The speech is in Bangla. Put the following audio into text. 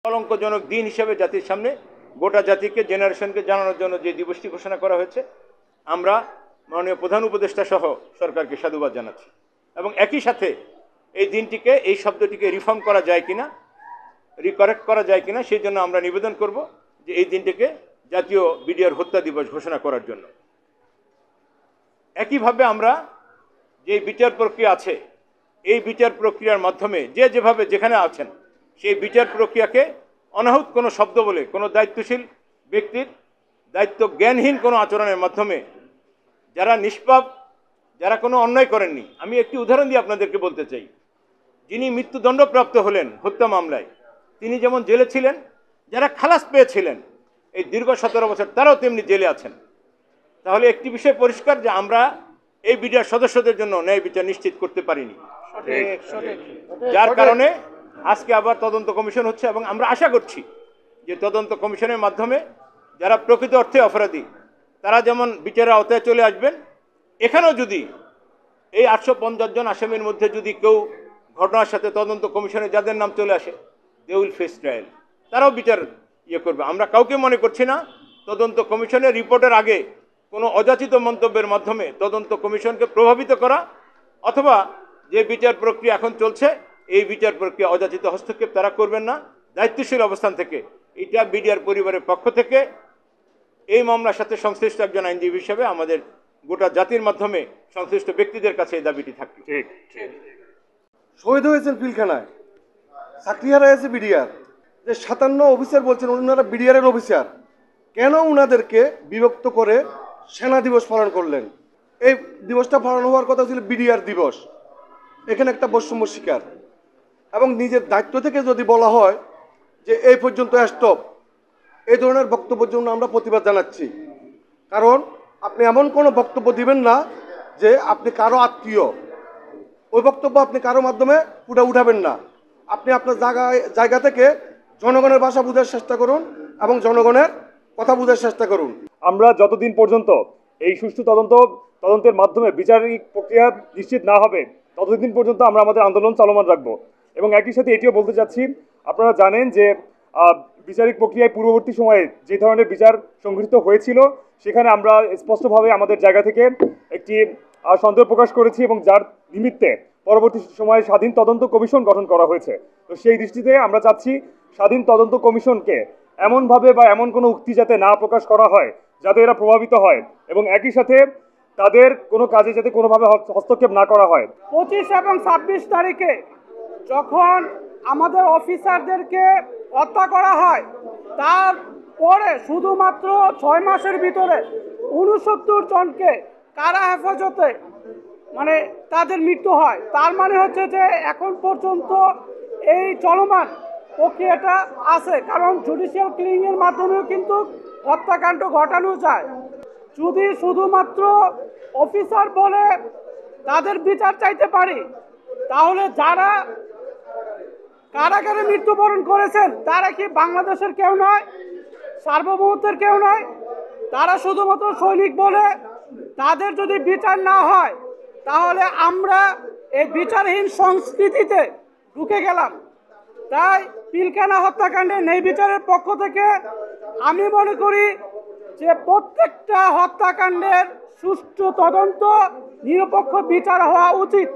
কলঙ্কজনক দিন হিসেবে জাতির সামনে গোটা জাতিকে জেনারেশনকে জানানোর জন্য যে দিবসটি ঘোষণা করা হয়েছে, আমরা মাননীয় প্রধান উপদেষ্টা সহ সরকারকে সাধুবাদ জানাচ্ছি। এবং একই সাথে এই দিনটিকে, এই শব্দটিকে রিফর্ম করা যায় কিনা, রিকারেক্ট করা যায় কিনা, সেই জন্য আমরা নিবেদন করব যে এই দিনটিকে জাতীয় বিডিআর হত্যা দিবস ঘোষণা করার জন্য। একইভাবে আমরা যে বিচার প্রক্রিয়া আছে, এই বিচার প্রক্রিয়ার মাধ্যমে যে যেভাবে যেখানে আছেন, সেই বিচার প্রক্রিয়াকে অনাহুত কোনো শব্দ বলে, কোনো দায়িত্বশীল ব্যক্তির দায়িত্ব জ্ঞানহীন কোনো আচরণের মাধ্যমে যারা নিষ্পাপ, যারা কোনো অন্যায় করেননি, আমি একটি উদাহরণ দিয়ে আপনাদেরকে বলতে চাই। যিনি মৃত্যুদণ্ডপ্রাপ্ত হলেন হত্যা মামলায়, তিনি যেমন জেলে ছিলেন, যারা খালাস পেয়েছিলেন এই দীর্ঘ 17 বছর, তারাও তেমনি জেলে আছেন। তাহলে একটি বিষয় পরিষ্কার যে আমরা এই বিডিআর সদস্যদের জন্য ন্যায় বিচার নিশ্চিত করতে পারিনি, যার কারণে আজকে আবার তদন্ত কমিশন হচ্ছে। এবং আমরা আশা করছি যে তদন্ত কমিশনের মাধ্যমে যারা প্রকৃত অর্থে অপরাধী, তারা যেমন বিচারের আওতায় চলে আসবেন। এখানেও যদি এই 850 জন আসামির মধ্যে যদি কেউ ঘটনার সাথে তদন্ত কমিশনে যাদের নাম চলে আসে, দে উইল ফেস ট্রায়াল, তারাও বিচার করবে। আমরা কাউকে মনে করছি না তদন্ত কমিশনের রিপোর্টের আগে কোনো অযাচিত মন্তব্যের মাধ্যমে তদন্ত কমিশনকে প্রভাবিত করা, অথবা যে বিচার প্রক্রিয়া এখন চলছে এই বিচার প্রক্রিয়া অযাচিত হস্তক্ষেপ তারা করবেন না। দায়িত্বশীল অবস্থান থেকে এটা বিডিআর পরিবারের পক্ষ থেকে এই মামলার সাথে সংশ্লিষ্ট একজন আইনজীবী হিসেবে আমাদের গোটা জাতির মাধ্যমে সংশ্লিষ্ট ব্যক্তিদের কাছে এই দাবিটি থাকবে। ঠিক। শহীদ হয়েছেন পিলখানায়, চাকরি হারাইছে বিডিআর, যে 57 অফিসার বলছেন ওনারা বিডিআরের অফিসার, কেন ওনাদেরকে বিভক্ত করে সেনা দিবস পালন করলেন? এই দিবসটা পালন হওয়ার কথা ছিল বিডিআর দিবস। এখানে একটা বৈষম্য শিকার। এবং নিজের দায়িত্ব থেকে যদি বলা হয় যে এই পর্যন্ত স্টপ, এই ধরনের বক্তব্যের জন্য আমরা প্রতিবাদ জানাচ্ছি। কারণ আপনি এমন কোনো বক্তব্য দিবেন না যে আপনি কারো আত্মীয়, ওই বক্তব্য আপনি কারো মাধ্যমে উঠাবেন না। আপনি আপনার জায়গা থেকে জনগণের ভাষা বোঝার চেষ্টা করুন এবং জনগণের কথা বোঝার চেষ্টা করুন। আমরা যতদিন পর্যন্ত এই সুষ্ঠু তদন্তের মাধ্যমে বিচারিক প্রক্রিয়া নিশ্চিত না হবে, ততদিন পর্যন্ত আমরা আমাদের আন্দোলন চলমান রাখবো। এবং একই সাথে এটিও বলতে চাচ্ছি, আপনারা জানেন যে বিচারিক প্রক্রিয়ায় পূর্ববর্তী সময়ে যে ধরনের বিচার সংঘটিত হয়েছিল, সেখানে আমরা স্পষ্টভাবে আমাদের জায়গা থেকে একটি সন্দেহ প্রকাশ করেছি এবং যার নিমিত্তে পরবর্তী সময়ে স্বাধীন তদন্ত কমিশন গঠন করা হয়েছে। তো সেই দৃষ্টিতে আমরা চাচ্ছি স্বাধীন তদন্ত কমিশনকে এমনভাবে বা এমন কোনো উক্তি যাতে না প্রকাশ করা হয় যাতে এরা প্রভাবিত হয়, এবং একই সাথে তাদের কোনো কাজে যাতে কোনোভাবে হস্তক্ষেপ না করা হয়। 25 এবং 26 তারিখে যখন আমাদের অফিসারদেরকে হত্যা করা হয়, তারপরে শুধুমাত্র 6 মাসের ভিতরে 69 জনকে কারা হেফাজতে তাদের মৃত্যু হয়। তার মানে হচ্ছে যে এখন পর্যন্ত এই চলমান প্রক্রিয়াটা আছে। কারণ জুডিশিয়াল ক্লিনিংয়ের মাধ্যমেও কিন্তু হত্যাকাণ্ড ঘটানো যায়। যদি শুধুমাত্র অফিসার বলে তাদের বিচার চাইতে পারি, তাহলে যারা কারাগারে মৃত্যুবরণ করেছেন তারা কি বাংলাদেশের কেউ নয়, সার্বভৌমত্বের কেউ নয়? তারা শুধুমাত্র সৈনিক বলে তাদের যদি বিচার না হয়, তাহলে আমরা এই বিচারহীন সংস্কৃতিতে ঢুকে গেলাম। তাই পিলখানা হত্যাকাণ্ডে ন্যায় বিচারের পক্ষ থেকে আমি মনে করি যে প্রত্যেকটা হত্যাকাণ্ডের সুষ্ঠু তদন্ত, নিরপেক্ষ বিচার হওয়া উচিত।